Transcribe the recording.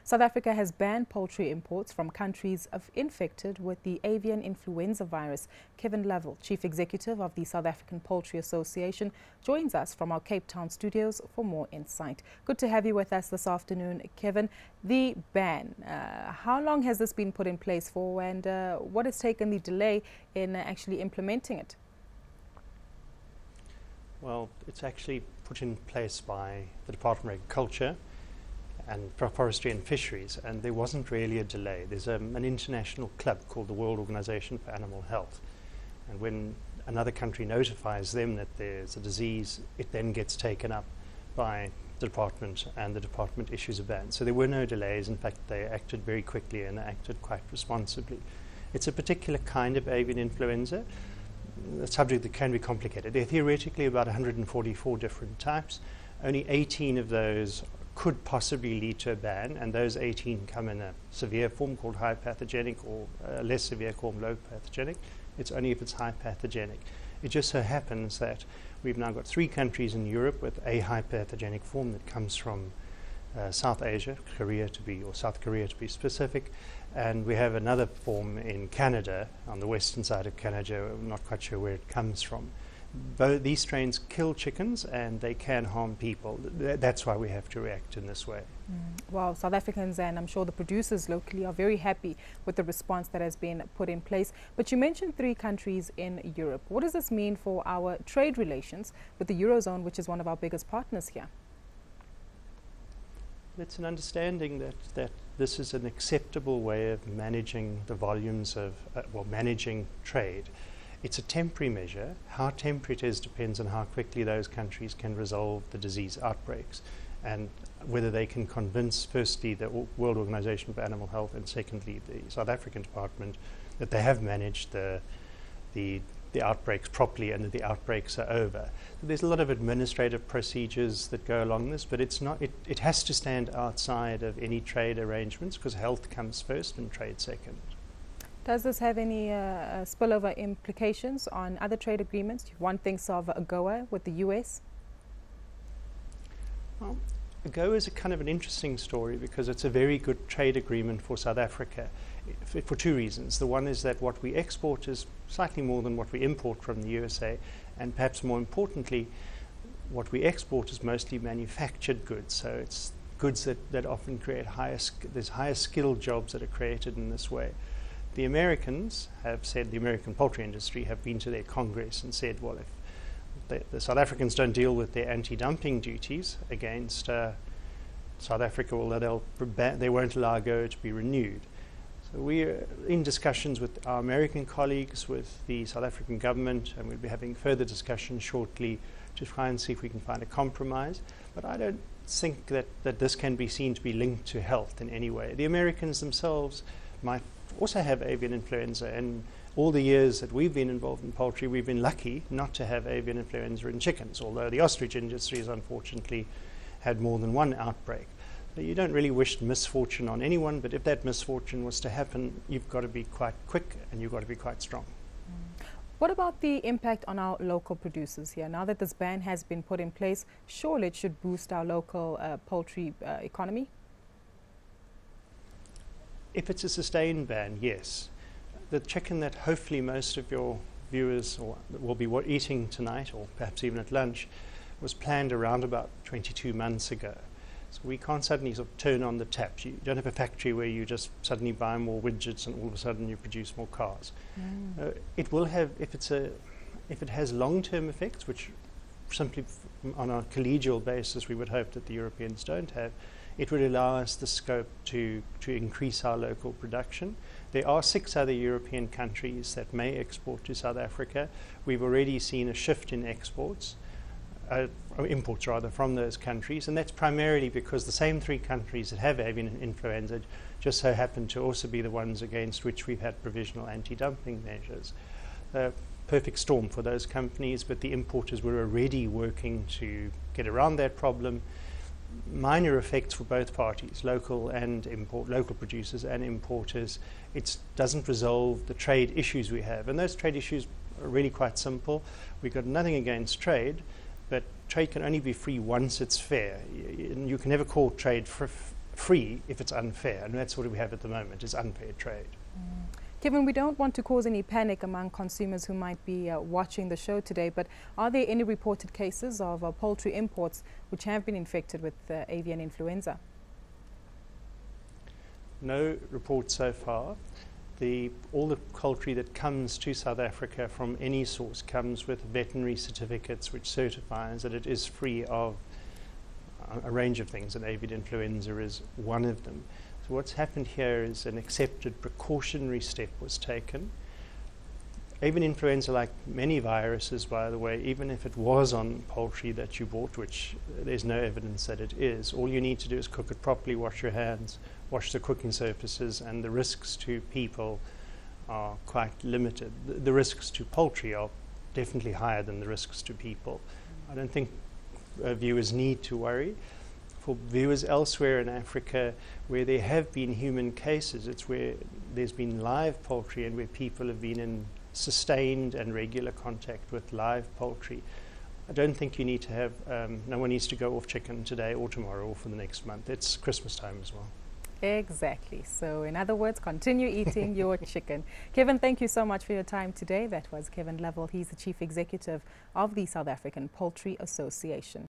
South Africa has banned poultry imports from countries infected with the avian influenza virus. Kevin Lovell, Chief Executive of the South African Poultry Association, joins us from our Cape Town studios for more insight. Good to have you with us this afternoon, Kevin. The ban, how long has this been put in place for, and what has taken the delay in actually implementing it? Well, it's actually put in place by the Department of Agriculture and Forestry and Fisheries, and there wasn't really a delay. There's an international club called the World Organization for Animal Health, and when another country notifies them that there's a disease, it then gets taken up by the department, and the department issues a ban. So there were no delays. In fact, they acted very quickly and acted quite responsibly. It's a particular kind of avian influenza, a subject that can be complicated. There are theoretically about 144 different types. Only 18 of those could possibly lead to a ban, and those 18 come in a severe form called high pathogenic, or a less severe form low pathogenic. It's only if it's high pathogenic. It just so happens that we've now got 3 countries in Europe with a high pathogenic form that comes from South Asia, South Korea to be specific, and we have another form in Canada, on the western side of Canada. I'm not quite sure where it comes from. Both these strains kill chickens and they can harm people. That's why we have to react in this way. Well, South Africans and I'm sure the producers locally are very happy with the response that has been put in place. But you mentioned 3 countries in Europe. What does this mean for our trade relations with the Eurozone, which is one of our biggest partners here? It's an understanding that this is an acceptable way of managing the volumes of, managing trade. It's a temporary measure. How temporary it is depends on how quickly those countries can resolve the disease outbreaks, and whether they can convince, firstly, the World Organization for Animal Health, and secondly, the South African Department, that they have managed the outbreaks properly and that the outbreaks are over. So there's a lot of administrative procedures that go along this, but it's not. It has to stand outside of any trade arrangements, because health comes first and trade second. Does this have any spillover implications on other trade agreements? One thinks of AGOA with the US. Well, AGOA is a kind of an interesting story because it's a very good trade agreement for South Africa for 2 reasons. The one is that what we export is slightly more than what we import from the USA, and perhaps more importantly, what we export is mostly manufactured goods. So it's goods that often create there's higher skilled jobs that are created in this way. The Americans have said, the American poultry industry have been to their Congress and said, well, if the South Africans don't deal with their anti-dumping duties against South Africa, well, they won't allow AGOA to be renewed. So we are in discussions with our American colleagues, with the South African government, and we'll be having further discussions shortly to try and see if we can find a compromise. But I don't think that this can be seen to be linked to health in any way. The Americans themselves might also have avian influenza, and all the years that we've been involved in poultry, we've been lucky not to have avian influenza in chickens, although the ostrich industry has unfortunately had more than one outbreak. So you don't really wish misfortune on anyone, but if that misfortune was to happen, you've got to be quite quick and you've got to be quite strong. What about the impact on our local producers here? Now that this ban has been put in place, surely it should boost our local poultry economy? If it's a sustained ban, yes. The chicken that hopefully most of your viewers will be eating tonight, or perhaps even at lunch, was planned around about 22 months ago. So we can't suddenly sort of turn on the taps. You don't have a factory where you just suddenly buy more widgets and all of a sudden you produce more cars. It will have, if it has long-term effects, which simply on a collegial basis we would hope that the Europeans don't have, it would allow us the scope to increase our local production. There are 6 other European countries that may export to South Africa. We've already seen a shift in imports rather, from those countries, and that's primarily because the same 3 countries that have avian influenza just so happen to also be the ones against which we've had provisional anti-dumping measures. Perfect storm for those companies, but the importers were already working to get around that problem. Minor effects for both parties, local producers and importers. It doesn't resolve the trade issues we have, and those trade issues are really quite simple. We've got nothing against trade, but trade can only be free once it's fair. You can never call trade free if it's unfair, and that's what we have at the moment, is unfair trade. Kevin, we don't want to cause any panic among consumers who might be watching the show today, but are there any reported cases of poultry imports which have been infected with avian influenza? No reports so far. All the poultry that comes to South Africa from any source comes with veterinary certificates which certifies that it is free of a range of things, and avian influenza is one of them. So what's happened here is an accepted precautionary step was taken. Avian influenza, like many viruses, by the way, even if it was on poultry that you bought, which there's no evidence that it is, all you need to do is cook it properly, wash your hands, wash the cooking surfaces, and the risks to people are quite limited. The risks to poultry are definitely higher than the risks to people. I don't think viewers need to worry. For viewers elsewhere in Africa where there have been human cases, it's where there's been live poultry and where people have been in sustained and regular contact with live poultry. I don't think you need to have, no one needs to go off chicken today or tomorrow or for the next month. It's Christmas time as well. Exactly. So in other words, continue eating your chicken. Kevin, thank you so much for your time today. That was Kevin Lovell. He's the Chief Executive of the South African Poultry Association.